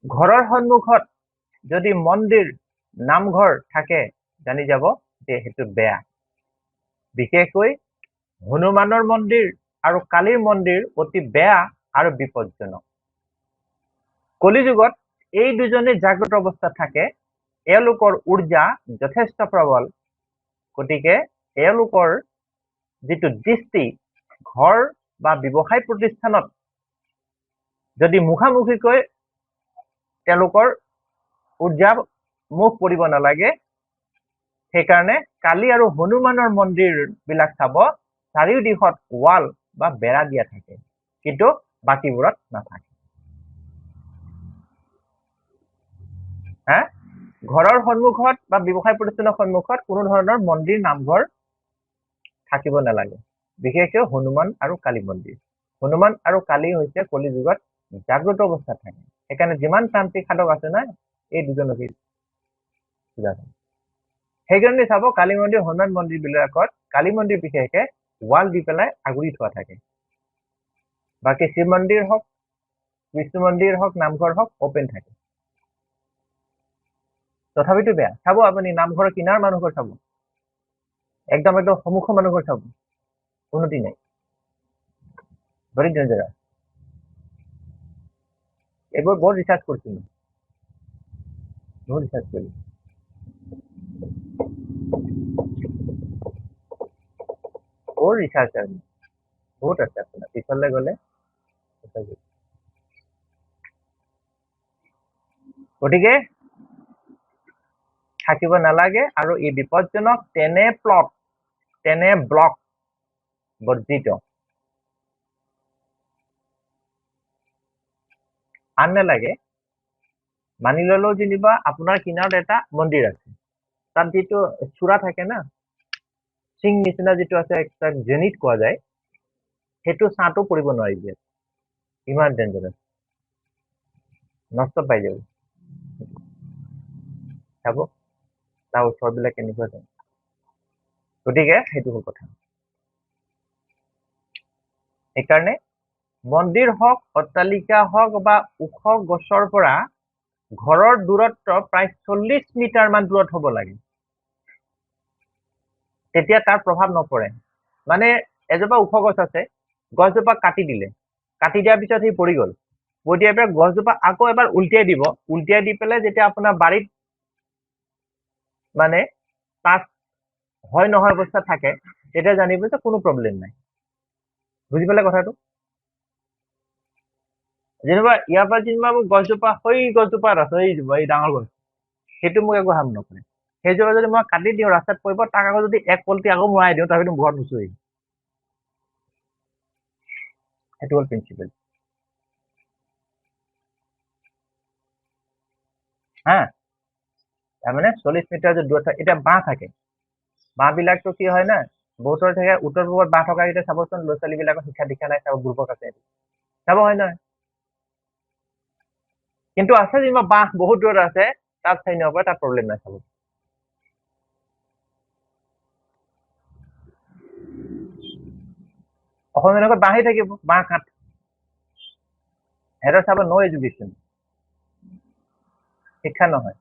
ঘৰৰ সন্মুখত যদি মন্দিৰ নামঘৰ থাকে জানি যাব যে সেইটো বেয়া বিশেষকৈ হনুমানৰ মন্দিৰ আৰু কালীৰ মন্দিৰ অতি বেয়া আৰু বিপদজনক কলিযুগত এই দুজনে জাগ্ৰত অৱস্থাত থাকে এওঁলোকৰ ঊৰ্জা যথেষ্ট প্ৰবল গতিকে এওঁলোকৰ যেটো দৃষ্টি ঘৰ বা ব্যৱসায় প্ৰতিষ্ঠানত যদি মুখামুখিকৈ তেওঁলোকৰ ঊৰ্জা মুখ পৰিব নালাগে সেইকাৰণে কালী আৰু হনুমানৰ মন্দিৰ বিলাক চাব চাৰিও দিশত ওয়াল বা বেৰা দিয়া থাকে কিন্তু বাকিবোৰত নাথাকে হা ঘৰৰ সন্মুখত বা ব্যৱসায় প্ৰতিষ্ঠানৰ সন্মুখত কোনো ধৰণৰ মন্দিৰ নামঘৰ থাকিব নালাগে বিশেষকৈ হনুমান আৰু কালী মন্দিৰ হনুমান আৰু কালী হৈছে কলিযুগত জাগ্ৰত অৱস্থাত থাকে সেইকাৰণে যিমান তান্ত্ৰিক সাধক আছে না এই দুজনকে পূজা কৰে সেইকাৰণে চাব কালী মন্দিৰ হনুমান মন্দিৰ বিলাকত কালী মন্দিৰ বিশেষকৈ ওয়াল দি পেলাই আগুৰি থোৱা থাকে বাকি শিৱ মন্দিৰ হওক বিষ্ণু মন্দিৰ হওক নামঘৰ হওক ওপেন থাকে তথাপিতো বেয়া চাব আপুনি নামঘৰৰ কিনাৰ মানুহৰ চাব একদম সন্মুখৰ মানুহৰ চাব উন্নতি নাই ভেৰি ডেঞ্জাৰাছ এইবোৰ বহুত ৰিচাৰ্চ কৰিছোঁ বহুত ৰিচাৰ্চ কৰিলোঁ বহুত ৰিচাৰ্চ আছে বহুত আছে আপোনাৰ পিছলৈ গ'লে গতিকে থাকিব নালাগে আৰু এই বিপদজনক তেনে প্লট তেনে ব্লক বৰ্জিত আন নালাগে মানি ললেও যেনিবা আপোনাৰ কিনাৰত এটা মন্দিৰ আছে তাত যেটো চূড়া থাকে না সিং নিচিনা যেটো আছে একটা জেনিত কোৱা যায় সেইটো ছাটো পৰিব নোৱাৰিব ইমান ডেঞ্জাৰাছ নষ্ট পাই যাব চাব তাৰ ওচৰবিলাক কেনেকুৱা যায় গতিকে সেইটো হ'ল কথা সেইকাৰণে মন্দিৰ হওক অট্টালিকা হওক বা ওখ গছৰ পৰা ঘৰৰ দূৰত্ব প্ৰায় 40 মিটাৰ মান দূৰত হ'ব লাগে তেতিয়া তাৰ প্ৰভাৱ নপৰে মানে এজোপা ওখ গছ আছে গছজোপা কাটি দিলে কাটি দিয়াৰ পিছত সি পৰি গ'ল পৰি দিয়াৰ পৰা গছজোপা আকৌ এবাৰ উল্টিয়াই দিব উল্টিয়াই দি পেলাই যেতিয়া আপোনাৰ বাৰীত মানে তাত হয় নহয় অৱস্থা থাকে তেতিয়া জানিব যে কোনো প্ৰব্লেম নাই বুজি পালে কথাটো যেনিবা ইয়াৰ পৰা যেনিবা মোক গছজোপা গছজোপাত আছে এই ডাঙৰ গছ সেইটো মোক একো হাৰ্ম নকৰে সেইজোপা যদি মই কাটি দিওঁ ৰাস্তাত পৰিব তাক আকৌ যদি এক পলটি আকৌ মৰাই দিওঁ তাৰপিছত ঘৰত নুচুই সেইটো হ'ল প্ৰিন্সিপল হা তাৰমানে 40 মিটাৰ যে দূৰত এটা বাঁহ থাকে বাঁহবিলাকটো কি হয় না বহুতৰ থাকে উত্তৰ পূবত বাঁহ থকা এতিয়া চাবচোন ল'ৰা ছোৱালীবিলাকৰ শিক্ষা দীক্ষা নাই চাব গ্ৰুপক আছে চাব হয় নহয় কিন্তু আছে যেনিবা বাঁহ বহুত দূৰত আছে তাত চাই নপৰে তাত প্ৰব্লেম নাই চাব অসমীয়া লগত বাঁহেই থাকিব বাঁহ কাঠ এটা চাব নো এডুকেশ্যন শিক্ষা নহয়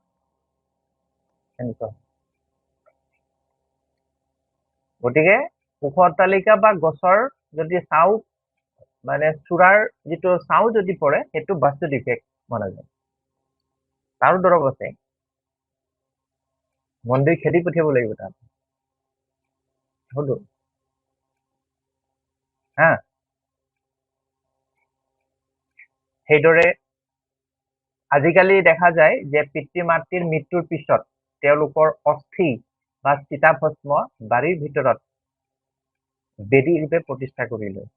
এনেকুৱা গতিকে ওখ অট্টালিকা বা গছৰ যদি চাও মানে চূড়াৰ যিটো চাও যদি পৰে সেইটো বাস্তু ডিফেক্ট মনা যায় তাৰো দৰৱ আছে মন্দিৰ খেদি পঠিয়াব লাগিব তাত হলো হা সেইদৰে আজিকালি দেখা যায় যে পিতৃ মাতৃৰ মৃত্যুৰ পিছত তেওঁলোকৰ অস্থি বা চিতাভস্ম বাৰীৰ ভিতৰত বেদী ৰূপে প্ৰতিষ্ঠা কৰি লয়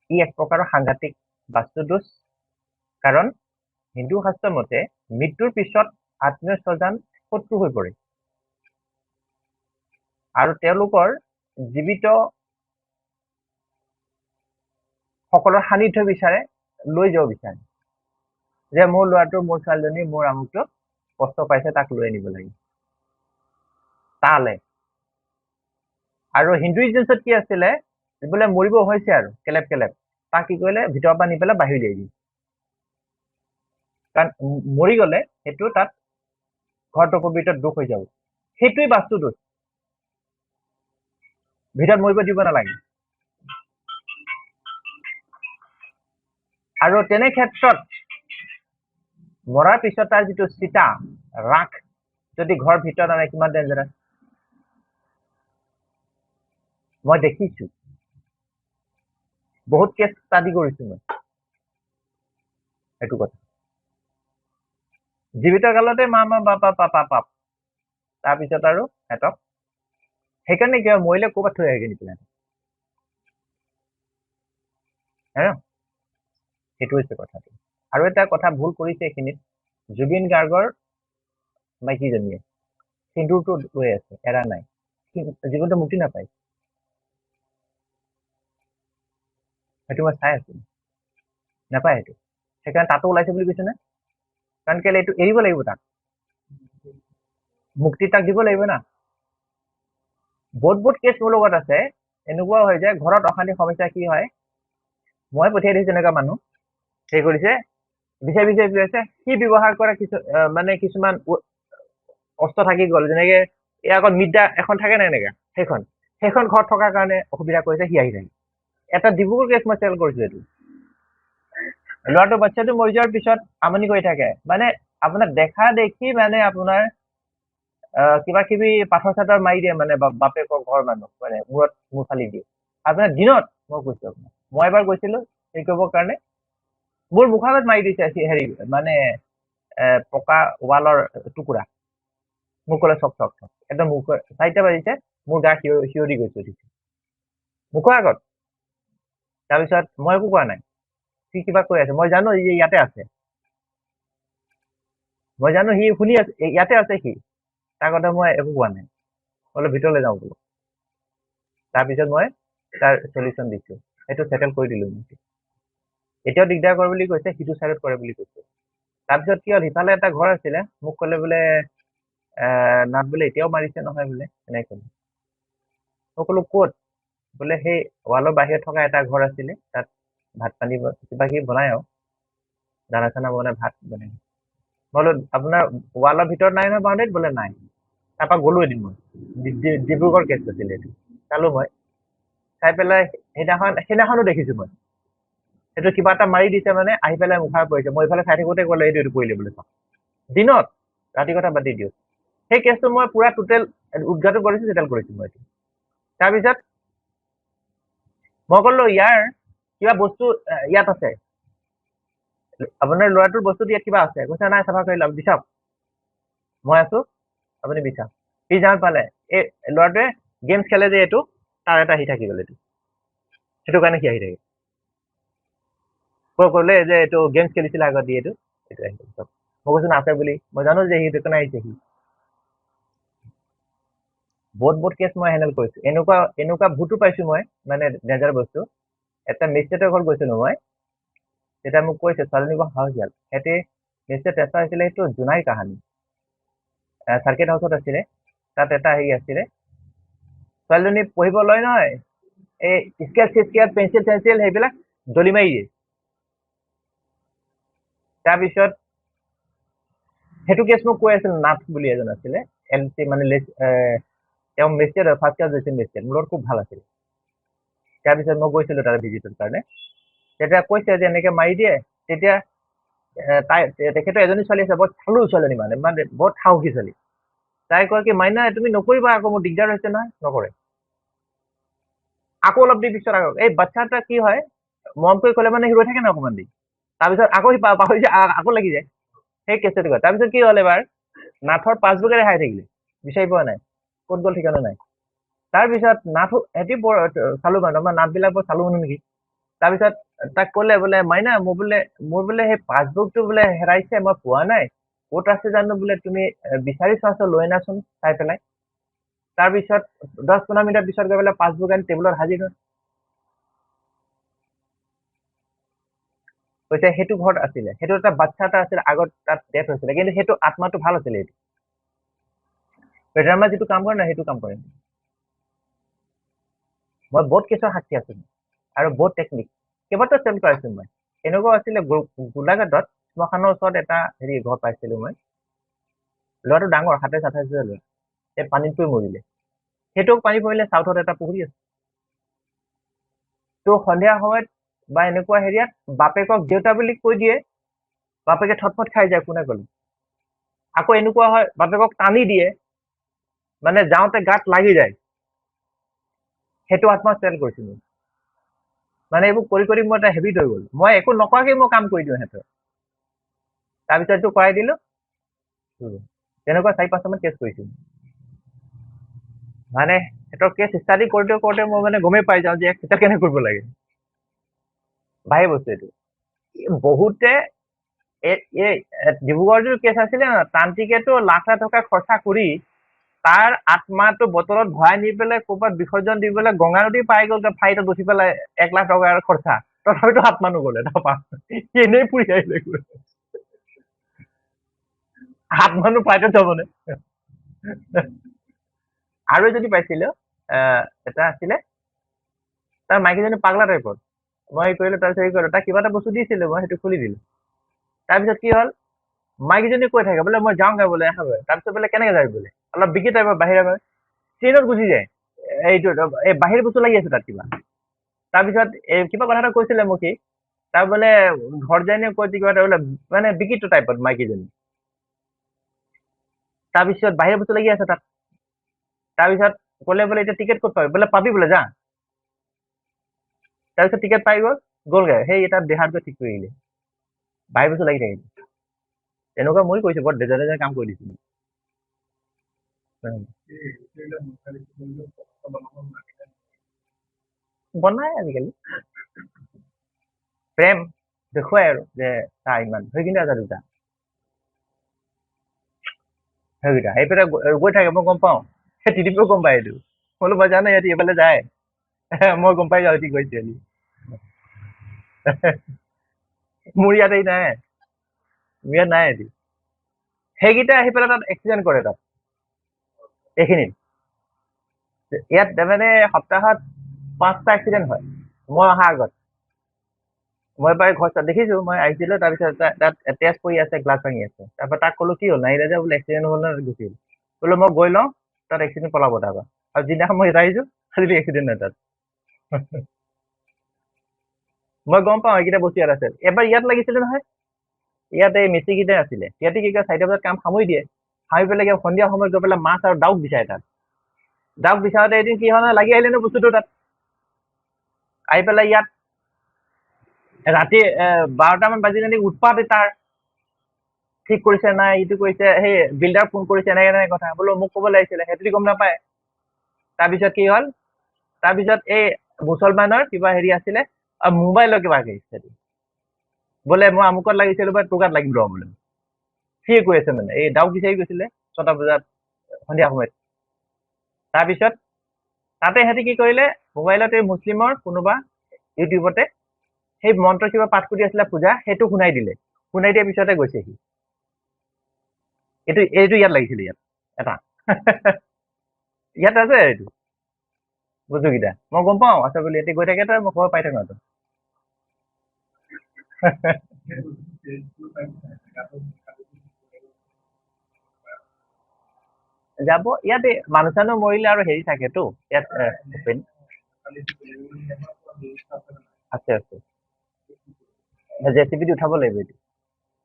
ই এক প্ৰকাৰৰ সাংঘাতিক বাস্তুদোষ কাৰণ হিন্দু শাস্ত্ৰ মতে মৃত্যুৰ পিছত আত্মীয় স্বজন শত্ৰু হৈ পৰে আৰু তেওঁলোকৰ জীৱিত সকলৰ সান্নিধ্য বিচাৰে লৈ যাব বিচাৰে যে মোৰ ল'ৰাটো মোৰ ছোৱালীজনী মোৰ আমুকটো কষ্ট পাইছে তাক লৈ আনিব লাগে তালে আৰু হিন্দুইজমত কি আছিলে বোলে মৰিব হৈছে আৰু কেলেপ তাক কি কৰিলে ভিতৰৰ পৰা নি পেলাই বাহিৰ দি দিয়ে কাৰণ মৰি গ'লে সেইটো তাত ঘৰটোৰ ভিতৰত দুখ হৈ যাব সেইটোৱেই বাস্তু দোষ ভিতৰত মৰিব দিব নালাগে আৰু তেনে ক্ষেত্ৰত মৰাৰ পিছত তাৰ যিটো চিতা ৰাখ যদি ঘৰ ভিতৰত আনে কিমান ডেঞ্জাৰাছ মই দেখিছো বহুত কেছ ষ্টাডি কৰিছো মই এইটো কথা জীৱিত কালতে মা বাপা পাপা পাপ তাৰপিছত আৰু সিহঁতক সেইকাৰণে কিয় মৰিলে ক'ৰবাত থৈ আহে নিপিনে সেইটো হৈছে কথাটো আৰু এটা কথা ভুল কৰিছে এইখিনিত জুবিন গাৰ্গৰ মাইকীজনীয়ে সিন্দুৰটো লৈ আছে এৰা নাই জীৱনটো মুক্তি নাপায় সেইটো মই চাই আছো নাপায় সেইটো সেইকাৰণে তাতো ওলাইছে বুলি কৈছে নে কাৰণ কেলে এইটো এৰিব লাগিব তাক মুক্তি তাক দিব লাগিব না বহুত কেছ মোৰ লগত আছে এনেকুৱা হয় যে ঘৰত অশান্তি সমস্যা কি হয় মই পঠিয়াই দিছো এনেকুৱা মানুহ সেই কৰিছে বিচাৰি আছে সি ব্যৱহাৰ কৰা মানে কিছুমান অস্ত্ৰ থাকি গ'ল যেনেকে এই আগত মিডা এখন থাকে না এনেকা সেইখন ঘৰত থকাৰ কাৰণে অসুবিধা কৰিছে সি আহি থাকে এটা ডিব্ৰুগড় কেছ মই চেল কৰিছো এইটো ল'ৰাটো বাচ্চাটো মৰি যোৱাৰ পিছত আমনি কৰি থাকে মানে আপোনাৰ দেখা দেখি মানে আপোনাৰ কিবা কিবি পাথৰ চাথৰ মাৰি দিয়ে মানে বাপেকৰ ঘৰ মানুহ মানে মূৰত মূৰ ফালি দিয়ে আপোনাৰ দিনত মই কৈছো আপোনাক মই এবাৰ গৈছিলো সেই কৰিবৰ কাৰণে মোৰ মুখৰ আগত মাৰি দিছে হেৰি মানে পকা ৱালৰ টুকুৰা মোক ক'লে চক একদম মুখৰ 4টা বাজিছে মোৰ গা শিয়ৰি গৈছে মুখৰ আগত তাৰপিছত মই একো কোৱা নাই সি কিবা কৈ আছে মই জানো ই ইয়াতে আছে মই জানো সি শুনি আছে ইয়াতে আছে সি তাৰ কথা মই একো কোৱা নাই অলপ ভিতৰলৈ যাওঁ বোলো তাৰপিছত মই তাৰ চলিউশ্যন দিছো সেইটো সেটেল কৰি দিলো এতিয়াও দিগদাৰ কৰে বুলি কৈছে সিটো চাইডত কৰে বুলি কৈছে তাৰপিছত কি হ'ল সিফালে এটা ঘৰ আছিলে মোক ক'লে বোলে নাট বোলে এতিয়াও মাৰিছে নহয় বোলে এনেকে ক'লে মই ক'লো ক'ত বোলে সেই ৱালৰ বাহিৰত থকা এটা ঘৰ আছিলে তাত ভাত পানী কিবা কিবি বনাই আৰু দানা চানা বনাই ভাত বনাই বোলো আপোনাৰ ৱালৰ ভিতৰত নাই নহয় বাউণ্ডেৰীত বোলে নাই তাৰপৰা গ'লো এদিন মই ডিব্ৰুগড় কেছ আছিলে এইটো চালো মই চাই পেলাই সেইদিনাখনো দেখিছো মই সেইটো কিবা এটা মাৰি দিছে মানে আহি পেলাই মুখাৰ পৰিছে মই ইফালে চাই থাকোঁতে ক'লে এইটো পৰিলে বোলে চাওক দিনত ৰাতি কথা বাদ দি দিওঁ সেই কেছটো মই পুৰা টোটেল উদ্ঘাটন কৰিছো চেটেল কৰিছো মই এইটো তাৰপিছত মই ক'লো ইয়াৰ কিবা বস্তু ইয়াত আছে আপোনাৰ ল'ৰাটোৰ বস্তুটো ইয়াত কিবা আছে কৈছে নাই চাফা কৰি লওক বিচাৰক মই আছো আপুনি বিচাৰক সি যান পালে এই ল'ৰাটোৱে গেমছ খেলে যে এইটো তাৰ এটা আহি থাকি গ'ল এইটো সেইটো কাৰণে সি আহি থাকে ক'লে যে এইটো গেমছ খেলিছিলে আগত দি এইটো আহি গ'ল মই কৈছো আছে বুলি মই জানো যে সি দোকানে আহিছে সি বহুত কেছ মই হেণ্ডেল কৰিছো এনেকুৱা ভূতো পাইছো মই মানে ডেঞ্জাৰ বস্তু এটা মেজিষ্ট্ৰেটৰ ঘৰত গৈছিলো মই তেতিয়া মোক কৈছে ছোৱালীজনীক হাউচিয়াল সিহঁতে মেজিষ্ট্ৰেট ট্ৰেন্সফাৰ হৈছিলে সেইটো জোনাই কাহানী চাৰ্কিট হাউচত আছিলে তাত এটা হেৰি আছিলে ছোৱালীজনী পঢ়িব লয় নহয় এই স্কেচ পেঞ্চিল সেইবিলাক দলি মাৰি দিয়ে তাৰপিছত সেইটো কেছ মোক কৈ আছিল নাথ বুলি এজন আছিলে এলচি মানে তেওঁ মেজিষ্ট্ৰেট ফাৰ্ষ্ট ক্লাছ লৈছিল মেজিষ্ট্ৰেট মোৰ লগত খুব ভাল আছিল তাৰপিছত মই গৈছিলো তাৰ ভিজিটৰ কাৰণে তেতিয়া কৈছে যে এনেকে মাৰি দিয়ে তেতিয়া তেখেতৰ এজনী ছোৱালী আছে বৰ চালু ছোৱালী মানে বৰ সাহসী ছোৱালী তাই কয় কি মাইনা তুমি নকৰিবা আকৌ মোৰ দিগদাৰ হৈছে নহয় নকৰে আকৌ অলপ দেৰি পিছত আকৌ এই বাচ্ছা এটা কি হয় মৰম কৰি ক'লে মানে সি ৰৈ থাকে ন অকণমান দেৰি তাৰপিছত আকৌ সি পাহৰি যায় আকৌ লাগি যায় সেই কেছটো কয় তাৰপিছত কি হ'ল এবাৰ নাথৰ পাছবুকে ৰেহাই থাকিলে বিচাৰি পোৱা নাই ক'ত গ'ল ঠিকনা নাই তাৰপিছত নাথ সিহঁতি বৰ চালু মানুহ আমাৰ নাথবিলাক বৰ চালু মানুহ নেকি তাৰপিছত তাক ক'লে বোলে মাইনা মোৰ বোলে সেই পাছবুকটো বোলে হেৰাইছে মই পোৱা নাই ক'ত আছে জানো বোলে তুমি বিচাৰি চোৱাচোন লৈ আনাচোন চাই পেলাই তাৰপিছত 10-15 মিনিটৰ পিছত গৈ পেলাই পাছবুক আনি টেবুলত হাজিৰ হয় কৈছে সেইটো ঘৰত আছিলে সেইটো এটা বাচ্চা এটা আছিলে আগত তাত ডেথ হৈছিলে কিন্তু সেইটো আত্মাটো ভাল আছিলে এইটো বেডৰামা যিটো কাম কৰে না সেইটো কাম কৰে মই বহুত কেছৰ সাক্ষী আছো আৰু বহুত টেকনিক কেইবাটাও চেল কৰাইছো মই এনেকুৱাও আছিলে গোলাঘাটত শ্মশানৰ ওচৰত এটা হেৰি ঘৰ পাইছিলো মই ল'ৰাটো ডাঙৰ 27-28 বছৰ ল'ৰা এই পানীত পৰি মৰিলে সেইটো পানী পৰিলে চাউথত এটা পুখুৰী আছে তো সন্ধিয়া সময়ত বা এনেকুৱা হেৰিয়াত বাপেকক দেউতা বুলি কৈ দিয়ে বাপেকে থটফট খাই যায় কোনে ক'লে আকৌ এনেকুৱা হয় বাপেকক টানি দিয়ে মানে যাওঁতে গাত লাগি যায় সেইটো আত্মা চেল কৰিছিলো মানে এইবোৰ কৰি কৰি মোৰ এটা হেবিট হৈ গ'ল মই একো নকৰাকে মই কাম কৰি দিওঁ সিহঁতৰ তাৰপিছত এইটো কৰাই দিলো তেনেকুৱা 4-5টা মান কেছ কৰিছো মানে সিহঁতৰ কেছ ষ্টাডি কৰোঁতে কৰোঁতে মই মানে গমেই পাই যাওঁ যে এটা কেনে কৰিব লাগে ভাই বস্তু এইটো বহুতে ডিব্ৰুগড় যিটো কেছ আছিলে ন তান্ত্ৰিকেতো লাখ লাখ টকা খৰচা কৰি তাৰ আত্মাটো বটলত ভৰাই নি পেলাই ক'ৰবাত বিসৰ্জন দি পেলাই গংগা নদী পাই গ'ল ফ্লাইটত উঠি পেলাই 1 লাখ টকাৰ খৰচা তথাপিতো আত্মা নগ'লে তাৰপা এনেই ফুৰি আহিলে আত্মানো ফ্লাইটত যাবনে আৰু যদি পাইছিলো এটা আছিলে তাৰ মাইকীজনী পাগলা টাইপৰ মই কৰিলো তাৰপিছত হেৰি কৰিলো তাক কিবা এটা বস্তু দিছিলো মই সেইটো খুলি দিলো তাৰপিছত কি হ'ল মাইকীজনী কৈ থাকে বোলে মই যাওঁগে বোলে তাৰপিছত বোলে কেনেকে যাবি বোলে অলপ বিকি টাইপৰ বাহিৰে ট্ৰেইনত গুচি যায় এইটো এই বাহিৰ বস্তু লাগি আছে তাত কিবা তাৰপিছত কিবা কথা এটা কৈছিলে মোক সি তাৰ বোলে ঘৰ যায় নে কৈ কিবা এটা বোলে মানে বিকিটো টাইপত মাইকীজনী তাৰপিছত বাহিৰ বস্তু লাগি আছে তাত তাৰপিছত ক'লে বোলে এতিয়া টিকেট ক'ত পাবি বোলে পাবি বোলে যা তাৰপিছত টিকেট পাই গ'লগে সেই এটা দেহাত গৈ ঠিক কৰি আহিলে বাহিৰ বস্তু লাগি থাকিলে তেনেকুৱা মই কৈছো বৰ ডেজাৰ কাম কৰি দিছিলো বনাই আজিকালি প্ৰেম দেখুৱাই আৰু যে চা ইমান হৈ কিন্তু আছে দুটা সেইকেইটা সেইফালে গৈ থাকে মই গম পাওঁ সেই টিডিপিও গম পায় এইটো বোলো মই জানো সিহঁতি এইফালে যায় মই গম পাই যাওঁ ঠিক কৈছে মোৰ ইয়াত এই নাই মোৰ ইয়াত নাই এটি সেইকেইটা আহি পেলাই তাত এক্সিডেণ্ট কৰে তাত এইখিনিত ইয়াত মানে সপ্তাহত 5টা এক্সিডেণ্ট হয় মই অহা আগত মই এবাৰ ঘৰ দেখিছো মই আহিছিলো তাৰপিছত তাত তেজ পৰি আছে গ্লাছ ভাঙি আছে তাৰপৰা তাক ক'লো কি হ'ল নাহিলে যে বোলে এক্সিডেণ্ট হ'ল ন গুচি গ'ল বোলো মই গৈ লওঁ তাত এক্সিডেণ্ট পলাব তাৰপৰা আৰু যিদিনাখন মই ইয়াত আহিছো খালি এক্সিডেণ্ট নাই তাত মই গম পাওঁ এইকেইটা বস্তু ইয়াত আছে এবাৰ ইয়াত লাগিছিলে নহয় ইয়াত এই মিস্ত্ৰীকেইটা আছিলে সিহঁতে কি কয় 4টা বজাত কাম সামৰি দিয়ে সামৰি পেলাই সন্ধিয়া সময়ত গৈ পেলাই মাছ আৰু ডাউক বিচাৰে তাত ডাউক বিচাৰোতে এদিন কি হয় লাগি আহিলে ন বস্তুটো তাত আহি পেলাই ইয়াত ৰাতি 12টামান বাজিলে নেকি উৎপাত তাৰ ঠিক কৰিছে নাই ইটো কৰিছে সেই বিল্ডাৰ ফোন কৰিছে এনেকে কথা বোলো মোক ক'ব লাগিছিলে সেইটো গম নাপায় তাৰপিছত কি হ'ল তাৰপিছত এই মুছলমানৰ কিবা হেৰি আছিলে মোবাইলৰ কিবা সেইটো বোলে মই আমুকত লাগিছিলো বা তোৰ গাত লাগিম ৰ বোলে সি কৈ আছে মানে এই ডাউক বিচাৰি গৈছিলে 6টা বজাত সন্ধিয়া সময়ত তাৰপিছত তাতে সিহঁতি কি কৰিলে মোবাইলত এই মুছলিমৰ কোনোবা ইউটিউবতে সেই মন্ত্ৰ কিবা পাঠ কৰি আছিলে পূজা সেইটো শুনাই দিলে শুনাই দিয়াৰ পিছতে গৈছে সি এইটো ইয়াত লাগিছিলে ইয়াত এটা ইয়াত আছে এইটো বস্তুকেইটা মই গম পাওঁ আছে বুলি এতিয়া গৈ থাকে তই মই খবৰ পাই থাকো যাব ইয়াতে মানুহ চানুহ মৰিলে আৰু হেৰি থাকেতো ইয়াত আছে জেচিবি দি উঠাব লাগিব এইটো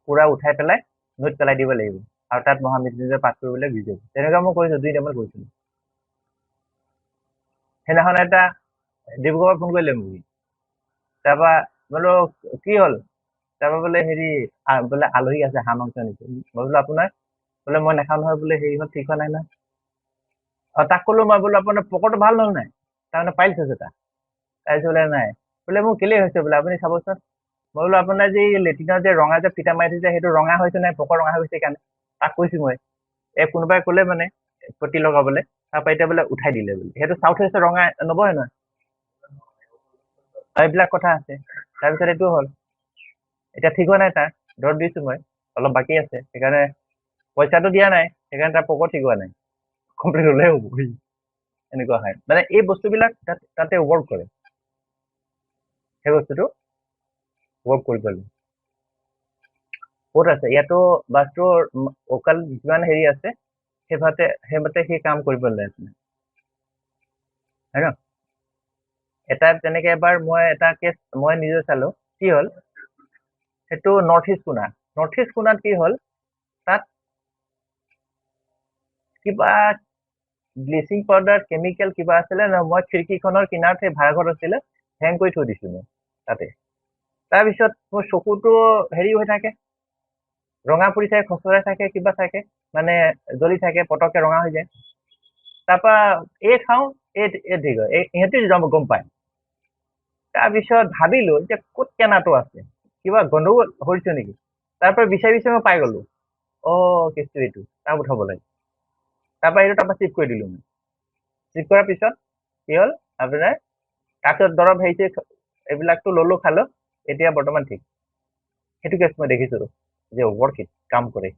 পুৰা উঠাই পেলাই নৈত পেলাই দিব লাগিব আৰু তাত মহামৃত্যুঞ্জয় পাঠ কৰিবলৈ গুচি যাব তেনেকুৱা মই কৰিছো 2 টাইমত কৰিছিলো সেইদিনাখন এটা ডিব্ৰুগড়ত ফোন কৰিলে মোক তাৰপৰা বোলো কি হ'ল তাৰপৰা বোলে হেৰি বোলে আলহী আছে হাঁহ মাংস আনিছে মই বোলো আপোনাৰ বোলে মই নাখাওঁ নহয় বোলে হেৰি হ'ল ঠিক হোৱা নাই নহয় তাক ক'লো মই বোলো আপোনাৰ পকৰটো ভাল নহ'ল নাই তাৰমানে পাইলছ আছে তাক তাৰপিছত বোলে নাই বোলে মোৰ কেলেই হৈছে বোলে আপুনি চাবচোন মই বোলো আপোনাৰ যে লেট্ৰিনৰ যে ৰঙা যে ফিটা মাৰি থৈছে সেইটো ৰঙা হৈছে নাই পকৰ ৰঙা হৈছে কাৰণে তাক কৈছো মই কোনোবাই ক'লে মানে পতি লগাবলৈ তাৰপৰা এতিয়া বোলে উঠাই দিলে বোলে সেইটো চাউথ ৱেষ্ট ৰঙা নবহে নহয় এইবিলাক কথা আছে তাৰপিছত এইটো হ'ল এতিয়া ঠিক হোৱা নাই তাৰ দৰৱ দিছো মই অলপ বাকী আছে সেইকাৰণে পইচাটো দিয়া নাই সেইকাৰণে তাৰ পকৰ ঠিক হোৱা নাই কমপ্লিট হ'লে হ'ব এনেকুৱা হয় মানে এই বস্তুবিলাক তাতে ৱৰ্ক কৰে সেই বস্তুটো ৱৰ্ক কৰিব লাগিব ক'ত আছে ইয়াতো বাছটোৰ অকাল যিমান হেৰি আছে সেইমতে সি কাম কৰিব লাগিছিলে হয় ন এটা তেনেকে এবাৰ মই এটা কেছ মই নিজে চালো কি হ'ল সেইটো নৰ্থ ইষ্ট কোণাত কি হ'ল তাত কিবা ব্লিচিং পাউডাৰ কেমিকেল কিবা আছিলে ন মই খিৰিকীখনৰ কিনাৰত সেই ভাড়াঘৰত আছিলে হেং কৰি থৈ দিছো মই তাতে তাৰপিছত মোৰ চকুটো হেৰি হৈ থাকে ৰঙা পৰি থাকে খচৰাই থাকে কিবা থাকে মানে জ্বলি থাকে পটককে ৰঙা হৈ যায় তাৰপৰা খাওঁ ঠিক হয় ইহঁতে গম পায় তাৰপিছত ভাবিলো যে ক'ত কেনাটো আছে কিবা গণ্ডগোল হৈছে নেকি তাৰপৰা বিচাৰি মই পাই গলো কেছটো এইটো তাৰ উঠাব লাগে তাৰপৰা চিফ্ট কৰি দিলো মই চিফ্ট কৰাৰ পিছত কি হ'ল আপোনাৰ তাৰপিছত দৰৱ হেৰিছে এইবিলাকতো ললো খালো এতিয়া বৰ্তমান ঠিক সেইটো কেছ মই দেখিছো যে ৱৰ্ক ইট কাম কৰে